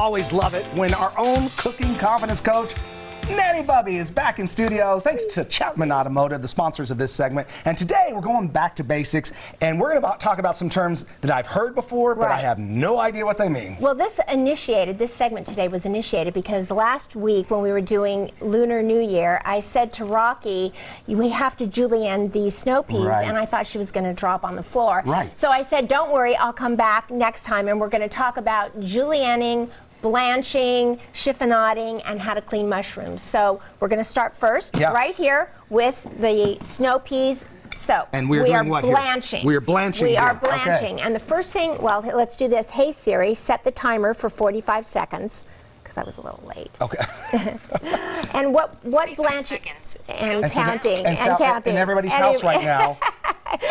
always love it when our own cooking confidence coach, Nanny Bubby, is back in studio. Thanks to Chapman Automotive, the sponsors of this segment. And today we're going back to basics, and we're going to talk about some terms that I've heard before, but I have no idea what they mean. Well, this segment today was initiated because last week when we were doing Lunar New Year, I said to Rocky, we have to julienne these snow peas, and I thought she was going to drop on the floor. So I said, don't worry, I'll come back next time, and we're going to talk about julienning, blanching, chiffonading, and how to clean mushrooms. So we're going to start first right here with the snow peas. So and we are blanching. We are blanching. We are blanching. Okay. And the first thing, well, let's do this. Hey Siri, set the timer for 45 seconds. Because I was a little late. Okay. And what blanching and counting and counting in everybody's house right now.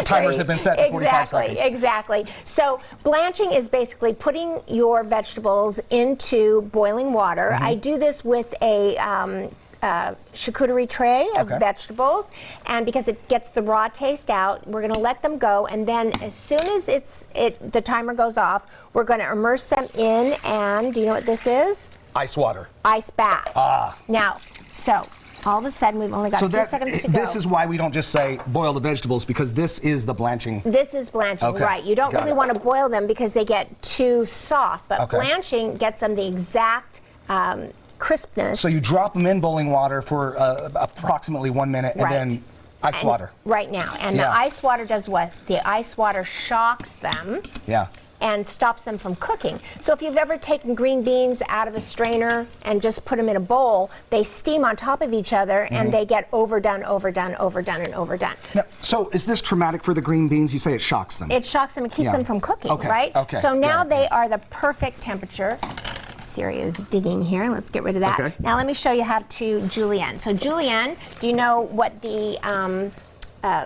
Timers have been set for 45 seconds. Exactly. So blanching is basically putting your vegetables into boiling water. I do this with a charcuterie tray of vegetables, and because it gets the raw taste out, we're going to let them go, and then as soon as the timer goes off, we're going to immerse them in, and do you know what this is? Ice water. Ice bath. Now, so all of a sudden we've only got 2 seconds to go. This is why we don't just say boil the vegetables, because this is the blanching. This is blanching, right. You don't really want to boil them because they get too soft, but blanching gets them the exact crispness. So you drop them in boiling water for approximately 1 minute, and then ice water. Right now. And the ice water does what? The ice water shocks them. And stops them from cooking. So if you've ever taken green beans out of a strainer and just put them in a bowl, they steam on top of each other and they get overdone, overdone, overdone, and overdone. Now, so is this traumatic for the green beans? You say it shocks them. It shocks them and keeps them from cooking, right? So now they are the perfect temperature. Siri is digging here. Let's get rid of that. Now let me show you how to julienne. So julienne, do you know what the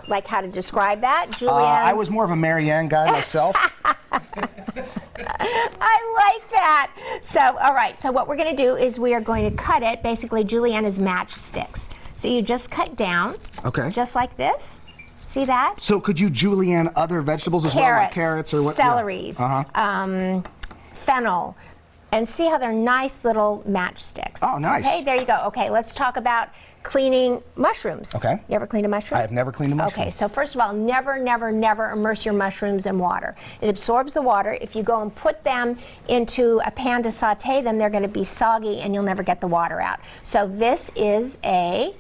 like how to describe that? Julienne. I was more of a Marianne guy myself. I like that. So, all right. So what we're going to do is we are going to cut it. Basically, julienne is matchsticks. So you just cut down. Just like this. See that? So could you julienne other vegetables as well, like carrots or what? Celeries, fennel, and see how they're nice little matchsticks. Oh, nice. Okay, there you go. Okay, let's talk about cleaning mushrooms. You ever cleaned a mushroom? I have never cleaned a mushroom. Okay, so first of all, never, never, never immerse your mushrooms in water. It absorbs the water. If you go and put them into a pan to saute them, they're going to be soggy and you'll never get the water out. So this is a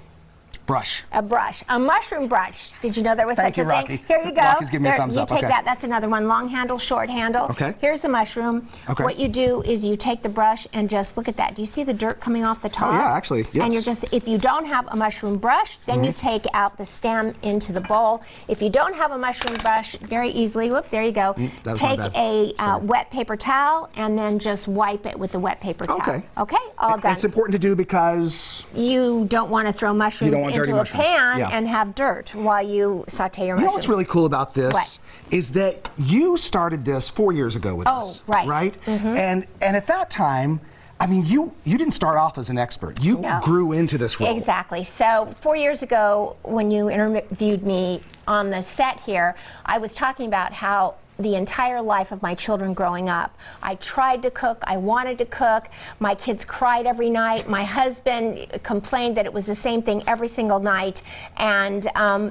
brush. A brush. A mushroom brush. Did you know there was such a thing? Rocky. Here you go. Rocky's giving me a thumbs up. You take that. That's another one. Long handle, short handle. Here's the mushroom. What you do is you take the brush and just look at that. Do you see the dirt coming off the top? Oh, yeah, actually, yes. And you're just, if you don't have a mushroom brush, then you take out the stem into the bowl. If you don't have a mushroom brush, very easily, whoop, there you go. Take a wet paper towel and then just wipe it with the wet paper towel. Okay, all done. It's important to do because you don't want to throw mushrooms into a pan and have dirt while you saute your mushrooms. You know what's really cool about this is that you started this 4 years ago with us, right? And at that time, I mean, you didn't start off as an expert. You grew into this role. Exactly. So 4 years ago, when you interviewed me on the set here, I was talking about how the entire life of my children growing up, I tried to cook, I wanted to cook, my kids cried every night, my husband complained that it was the same thing every single night, and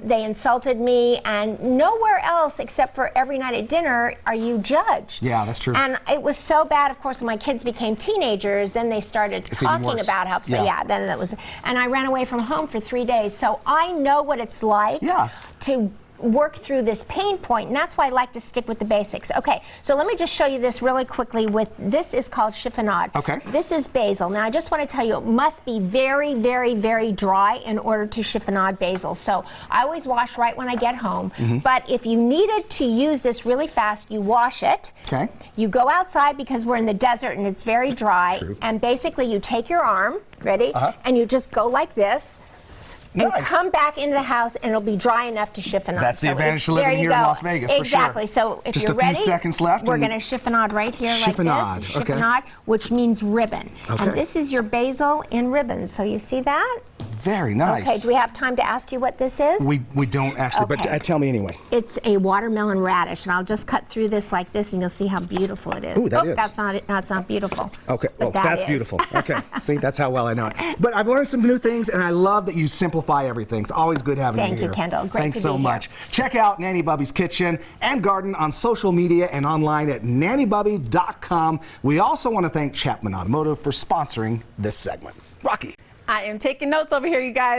they insulted me, and nowhere else except for every night at dinner are you judged. Yeah, that's true. And it was so bad, of course, when my kids became teenagers, then they started talking about how, then that was, and I ran away from home for 3 days, so I know what it's like to work through this pain point, and that's why I like to stick with the basics. Okay, so let me just show you this really quickly with, this is called chiffonade. This is basil. Now I just want to tell you, it must be very, very, very dry in order to chiffonade basil. So I always wash right when I get home, but if you needed to use this really fast, you wash it. You go outside because we're in the desert and it's very dry, and basically you take your arm, ready, and you just go like this, and come back into the house, and it'll be dry enough to chiffonade. That's the advantage of living here in Las Vegas, for sure. Exactly. So if you're ready, just a few seconds left. We're going to chiffonade right here like this. Chiffonade, which means ribbon. And this is your basil in ribbons. So you see that? Very nice. Okay, do we have time to ask you what this is? We don't actually, okay. But tell me anyway. It's a watermelon radish, and I'll just cut through this like this, and you'll see how beautiful it is. Ooh, that is. That's not it. No, it's not beautiful. Okay, well, that's beautiful. Okay, see, that's how well I know it. But I've learned some new things, and I love that you simplify everything. It's always good having you here. Thank you, Kendall. Great Thanks to so be much. here. Check out Nanny Bubby's Kitchen and Garden on social media and online at nannybubby.com. We also want to thank Chapman Automotive for sponsoring this segment. Rocky. I am taking notes over here, you guys.